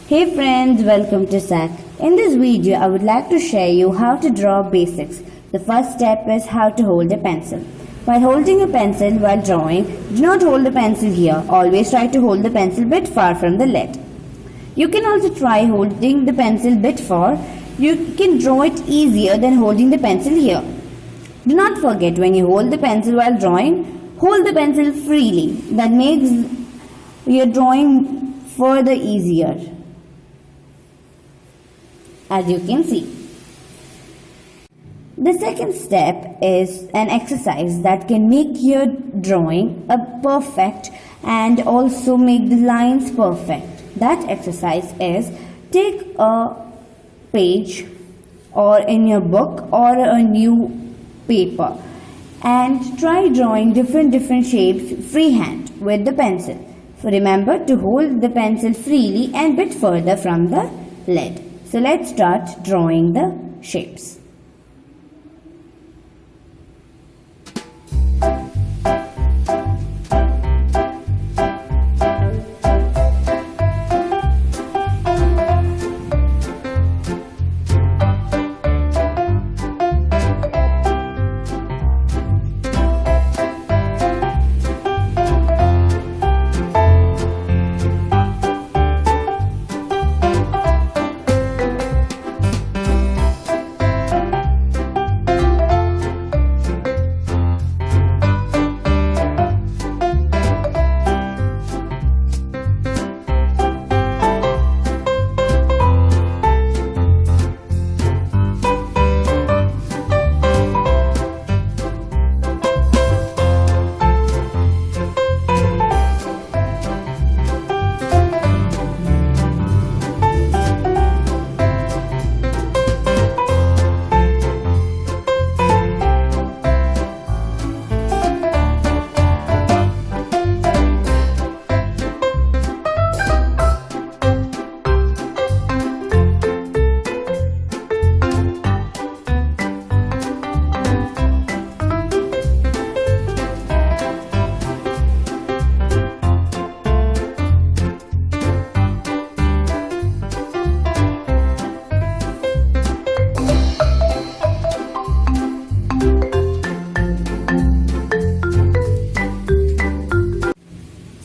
Hey friends, welcome to SAC. In this video, I would like to share you how to draw basics. The first step is how to hold a pencil. While holding a pencil while drawing, do not hold the pencil here. Always try to hold the pencil a bit far from the lead. You can also try holding the pencil a bit far. You can draw it easier than holding the pencil here. Do not forget, when you hold the pencil while drawing, hold the pencil freely. That makes your drawing further easier, as you can see. The second step is an exercise that can make your drawing perfect and also make the lines perfect. That exercise is, take a page or in your book or a new paper and try drawing different shapes freehand with the pencil. So remember to hold the pencil freely and bit further from the lead. So let's start drawing the shapes.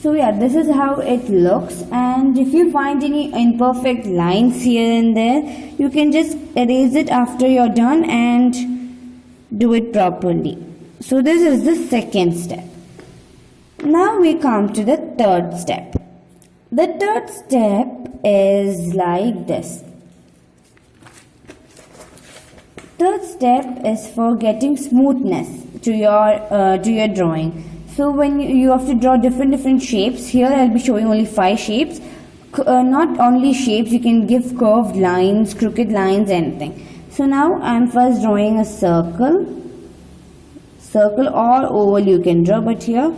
So yeah, this is how it looks, and if you find any imperfect lines here and there, you can just erase it after you're done and do it properly. So this is the second step. Now we come to the third step. The third step is like this. Third step is for getting smoothness to your drawing. So when you have to draw different shapes, here I'll be showing only 5 shapes. Not only shapes, you can give curved lines, crooked lines, anything. So now I'm first drawing a circle or oval you can draw, but here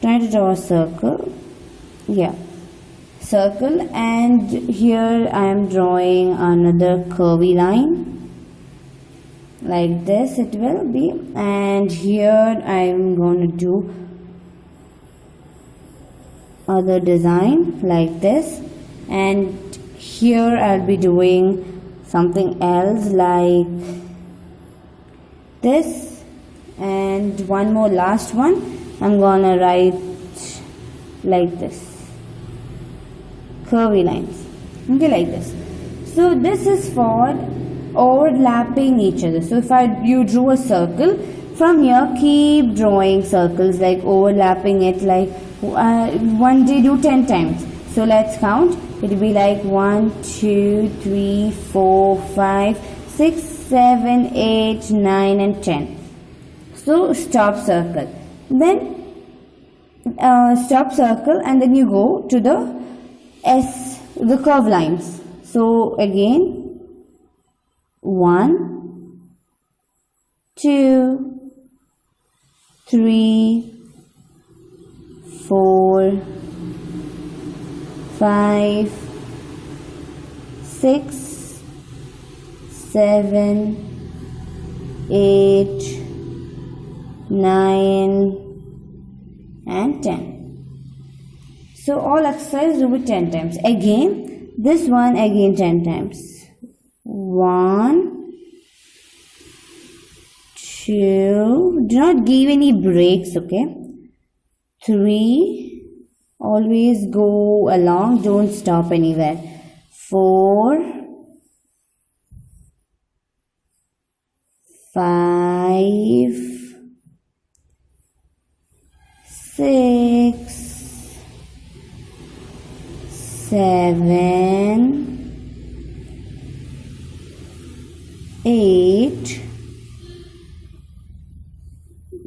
try to draw a circle. Yeah, circle, and here I am drawing another curvy line. Like this it will be, and here I'm going to do other design like this, and here I'll be doing something else like this, and one more last one I'm gonna write like this, curvy lines, okay, like this. So this is for overlapping each other. So if you drew a circle, from here keep drawing circles, like overlapping it, like one day do 10 times. So let's count. It will be like 1 2 3 4 5 6 7 8 9 and 10. So stop circle, then stop circle, and then you go to the curve lines. So again, 1 2 3 4 5 6 7 8 9 and 10. So all exercise do it 10 times. Again, this one again 10 times. 1, 2, do not give any breaks, okay? 3, always go along, don't stop anywhere. 4, 5, 6, 7, 8,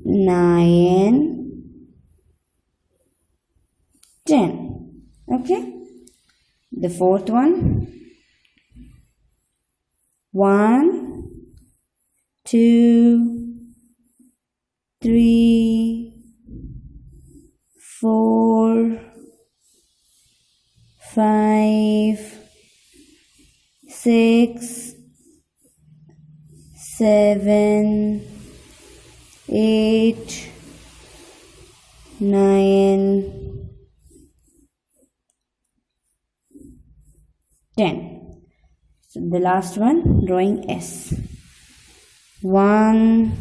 9, 10. Okay, the fourth one. 1, 2, 3, 4, 5, 6, 7, 8, 9, 10. So the last one, drawing S. 1,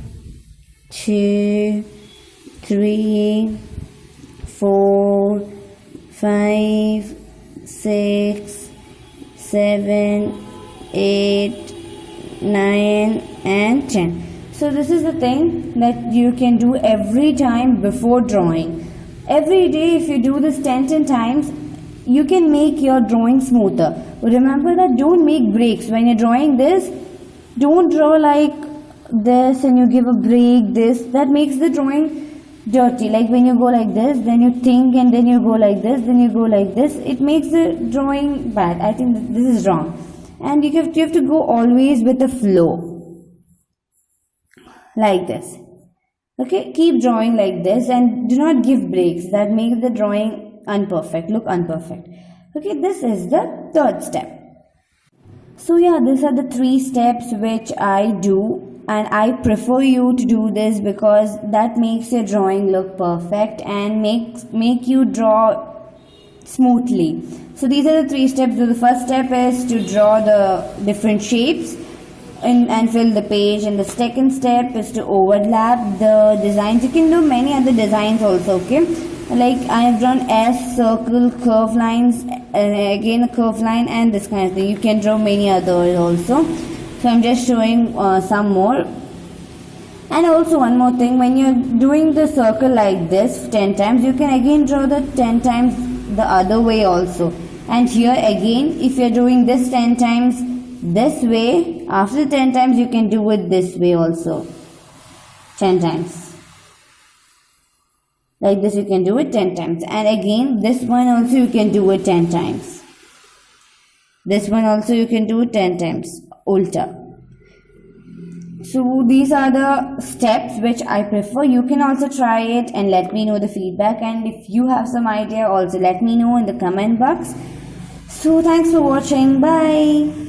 2, 3, 4, 5, 6, 7, 8, 9 and 10. So this is the thing that you can do every time before drawing. Every day if you do this 10 times, you can make your drawing smoother. Remember that don't make breaks. When you're drawing this, don't draw like this and you give a break this. That makes the drawing dirty. Like when you go like this, then you think and then you go like this, then you go like this. It makes the drawing bad. I think this is wrong. And you have to go always with the flow. Like this. Okay, keep drawing like this and do not give breaks. That makes the drawing unperfect, look unperfect. Okay, this is the third step. So yeah, these are the 3 steps which I do, and I prefer you to do this because that makes your drawing look perfect and make you draw smoothly. So these are the 3 steps. So the first step is to draw the different shapes and fill the page, and the second step is to overlap the designs. You can do many other designs also, okay? Like I have drawn S, circle, curve lines, and again a curve line and this kind of thing. You can draw many others also. So I'm just showing some more. And also one more thing, when you're doing the circle like this 10 times, you can again draw the 10 times the other way also. And here again, if you're doing this 10 times this way, after 10 times you can do it this way also. 10 times. Like this you can do it 10 times. And again, this one also you can do it 10 times. This one also you can do it 10 times. Ulta. So these are the steps which I prefer. You can also try it and let me know the feedback. And if you have some idea, also let me know in the comment box. So thanks for watching. Bye.